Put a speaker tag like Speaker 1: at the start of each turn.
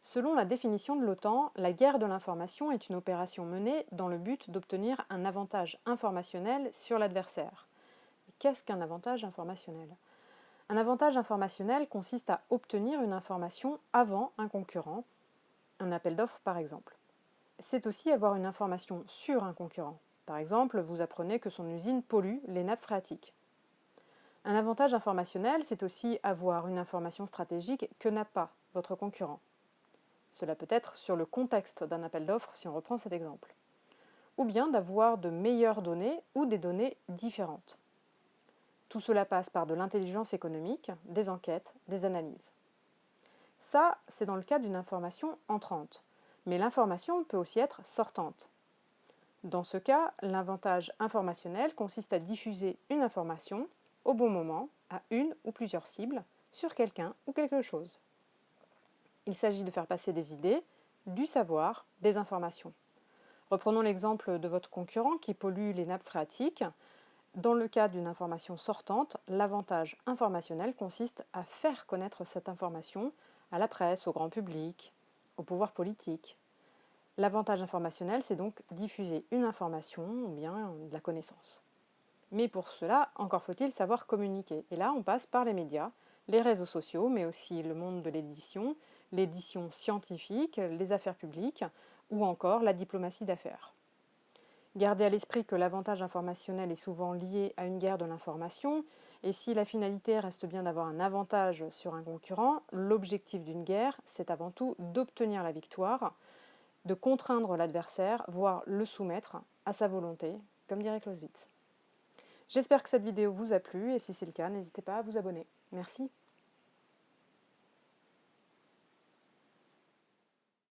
Speaker 1: Selon la définition de l'OTAN, la guerre de l'information est une opération menée dans le but d'obtenir un avantage informationnel sur l'adversaire. Qu'est-ce qu'un avantage informationnel ? Un avantage informationnel consiste à obtenir une information avant un concurrent, un appel d'offres par exemple. C'est aussi avoir une information sur un concurrent. Par exemple, vous apprenez que son usine pollue les nappes phréatiques. Un avantage informationnel, c'est aussi avoir une information stratégique que n'a pas votre concurrent. Cela peut être sur le contexte d'un appel d'offres si on reprend cet exemple. Ou bien d'avoir de meilleures données ou des données différentes. Tout cela passe par de l'intelligence économique, des enquêtes, des analyses. Ça, c'est dans le cas d'une information entrante. Mais l'information peut aussi être sortante. Dans ce cas, l'avantage informationnel consiste à diffuser une information au bon moment à une ou plusieurs cibles sur quelqu'un ou quelque chose. Il s'agit de faire passer des idées, du savoir, des informations. Reprenons l'exemple de votre concurrent qui pollue les nappes phréatiques. Dans le cas d'une information sortante, l'avantage informationnel consiste à faire connaître cette information à la presse, au grand public, au pouvoir politique. L'avantage informationnel, c'est donc diffuser une information ou bien de la connaissance. Mais pour cela, encore faut-il savoir communiquer. Et là, on passe par les médias, les réseaux sociaux, mais aussi le monde de l'édition scientifique, les affaires publiques ou encore la diplomatie d'affaires. Gardez à l'esprit que l'avantage informationnel est souvent lié à une guerre de l'information, et si la finalité reste bien d'avoir un avantage sur un concurrent, l'objectif d'une guerre, c'est avant tout d'obtenir la victoire, de contraindre l'adversaire, voire le soumettre à sa volonté, comme dirait Clausewitz. J'espère que cette vidéo vous a plu, et si c'est le cas, n'hésitez pas à vous abonner. Merci.